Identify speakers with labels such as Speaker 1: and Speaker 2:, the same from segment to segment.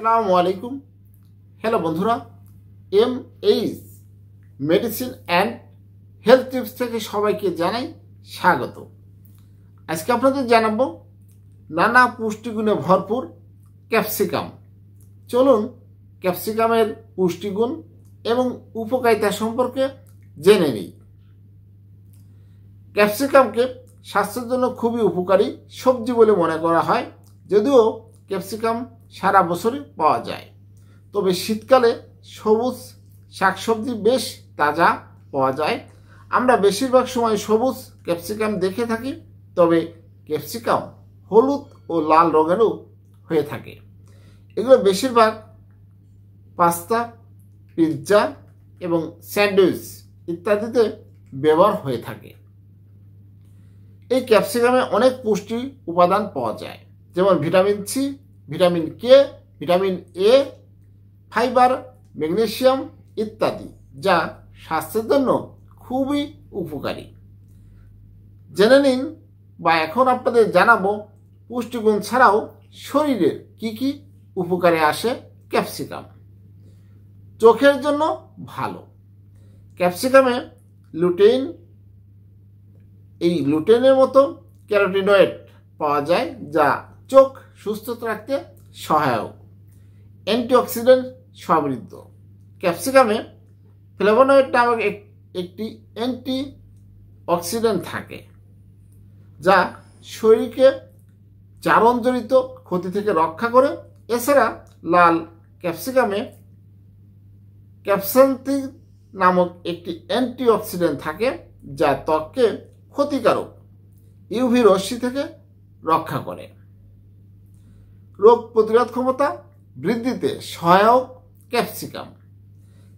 Speaker 1: আসসালামু আলাইকুম। হ্যালো বন্ধুরা, MH medicine and health tips থেকে সবাইকে জানাই স্বাগত। আজকে আপনাদের জানাবো নানা পুষ্টিগুণে ভরপুর ক্যাপসিকাম। চলুন ক্যাপসিকামের পুষ্টিগুণ এবং উপকারিতা সম্পর্কে জেনে নিই। ক্যাপসিকামকে স্বাস্থ্যের জন্য খুবই উপকারী সবজি বলে মনে করা হয়, যদিও ক্যাপসিকাম সারা বছরই পাওয়া যায়। তবে শীতকালে সবুজ শাকসবজি বেশ তাজা পাওয়া যায়। আমরা বেশিরভাগ সময় সবুজ ক্যাপসিকাম দেখে থাকি, তবে ক্যাপসিকাম হলুদ ও লাল রঙেরও হয়ে থাকে। এগুলো বেশিরভাগ পাস্তা, পিৎজা এবং স্যান্ডউইচ ইত্যাদিতে ব্যবহার হয়ে থাকে। এই ক্যাপসিকামে অনেক পুষ্টি উপাদান পাওয়া যায়, যেমন vitamin C, vitamin K, vitamin A, fibre, magnesium ইত্যাদি, যা স্বাস্থ্যের জন্য খুবই উপকারী। জেনে নিন বা এখন আপনাদের জানাবো পুষ্টিগুণ ছাড়াও শরীরের কি কি উপকারে আসে ক্যাপসিকাম। চোখের জন্য ভালো। ক্যাপসিকামে লুটেইন, এই লুটেনের মতো ক্যারোটিনয়েড পাওয়া যায়, যা চোখ সুস্থ রাখতে সহায়ক। অ্যান্টিঅক্সিডেন্ট সমৃদ্ধ। ক্যাপসিকামে ফ্লেভোনয়েড নামক একটি অ্যান্টি অক্সিডেন্ট থাকে, যা শরীরকে জারণজনিত ক্ষতি থেকে রক্ষা করে। এছাড়া লাল ক্যাপসিকামে ক্যাপসান্থিন নামক একটি অ্যান্টিঅক্সিডেন্ট থাকে, যা ত্বককে ক্ষতিকারক ইউভি রশ্মি থেকে রক্ষা করে। রোগ প্রতিরোধ ক্ষমতা বৃদ্ধিতে সহায়ক ক্যাপসিকাম।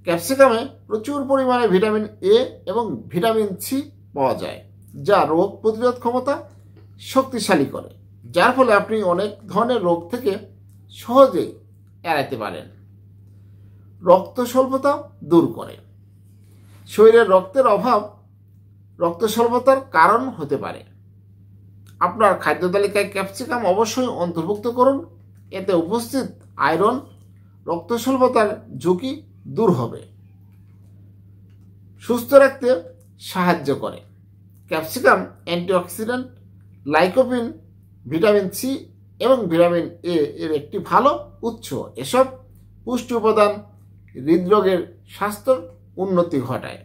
Speaker 1: ক্যাপসিকামে প্রচুর পরিমাণে ভিটামিন এ এবং ভিটামিন সি পাওয়া যায়, যা রোগ প্রতিরোধ ক্ষমতা শক্তিশালী করে, যার ফলে আপনি অনেক ধরনের রোগ থেকে সহজেই এড়াতে পারেন। রক্ত স্বল্পতা দূর করে। শরীরে রক্তের অভাব রক্ত স্বল্পতার কারণ হতে পারে। আপনার খাদ্য তালিকায় ক্যাপসিকাম অবশ্যই অন্তর্ভুক্ত করুন। এতে উপস্থিত আয়রন রক্ত স্বল্পতার ঝুঁকি দূর হবে। সুস্থ রাখতে সাহায্য করে। Capsicum antioxidant, lycopene, vitamin C এবং ভিটামিন এ এর একটি ভালো উৎস। এসব পুষ্টি উপাদান হৃদরোগের স্বাস্থ্যের উন্নতি ঘটায়।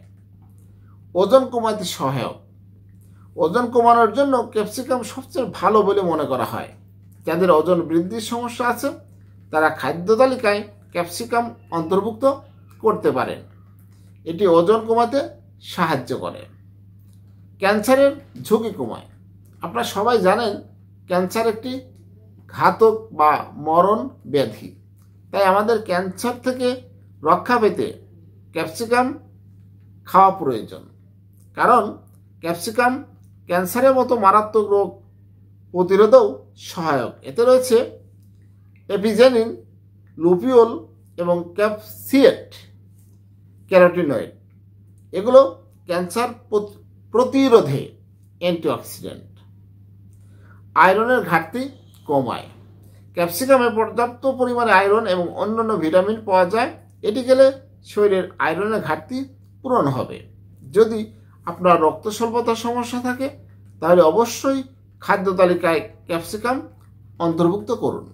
Speaker 1: ওজন কমাতে সহায়ক। ওজন কমানোর জন্য ক্যাপসিকাম সবচেয়ে ভালো বলে মনে করা হয়। যাদের ওজন বৃদ্ধির সমস্যা আছে তারা খাদ্য তালিকায় ক্যাপসিকাম অন্তর্ভুক্ত করতে পারেন। এটি ওজন কমাতে সাহায্য করে। ক্যান্সারের ঝুঁকি কমায়। আপনারা সবাই জানেন ক্যান্সার একটি ঘাতক বা মরণ ব্যাধি, তাই আমাদের ক্যান্সার থেকে রক্ষা পেতে ক্যাপসিকাম খাওয়া প্রয়োজন। কারণ ক্যাপসিকাম ক্যান্সারের মতো মারাত্মক রোগ প্রতিরোধেও সহায়ক। এতে রয়েছে এপিজেনিন, লুপিওল এবং ক্যাপসিয়েট ক্যারোটিনয়েড। এগুলো ক্যান্সার প্রতিরোধে অ্যান্টিঅক্সিডেন্ট। আয়রনের ঘাটতি কমায়। ক্যাপসিকামে পর্যাপ্ত পরিমাণে আয়রন এবং অন্যান্য ভিটামিন পাওয়া যায়। এটি খেলে শরীরের আয়রনের ঘাটতি পূরণ হবে। যদি আপনার রক্ত স্বল্পতার সমস্যা থাকে তাহলে অবশ্যই খাদ্য তালিকায় ক্যাপসিকাম অন্তর্ভুক্ত করুন।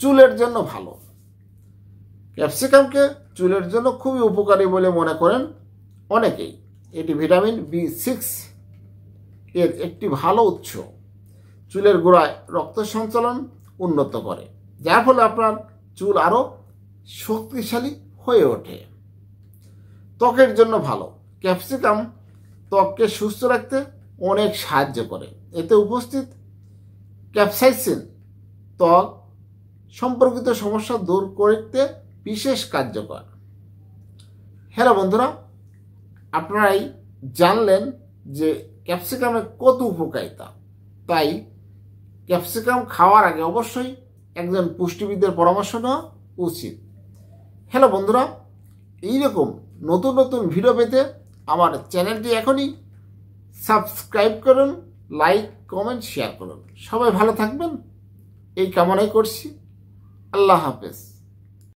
Speaker 1: চুলের জন্য ভালো। ক্যাপসিকামকে চুলের জন্য খুবই উপকারী বলে মনে করেন অনেকেই। এটি ভিটামিন B6 এর একটি ভালো উৎস। চুলের গোড়ায় রক্ত সঞ্চালন উন্নত করে, যার ফলে আপনার চুল আরও শক্তিশালী হয়ে ওঠে। ত্বকের জন্য ভালো। ক্যাপসিকাম ত্বককে সুস্থ রাখতে অনেক সাহায্য করে। এতে উপস্থিত ক্যাপসাইসিন ত্বক সম্পর্কিত সমস্যা দূর করতে বিশেষ কার্যকর। হ্যালো বন্ধুরা, আপনারাই জানলেন যে ক্যাপসিকামের কত উপকারিতা। তাই ক্যাপসিকাম খাওয়ার আগে অবশ্যই একজন পুষ্টিবিদের পরামর্শ নেওয়া উচিত। হ্যালো বন্ধুরা, এইরকম নতুন নতুন ভিডিও পেতে আমার চ্যানেলটি এখনই সাবস্ক্রাইব করুন, লাইক, কমেন্ট, শেয়ার করুন। সবাই ভালো থাকবেন এই কামনাই করছি। আল্লাহ হাফেজ।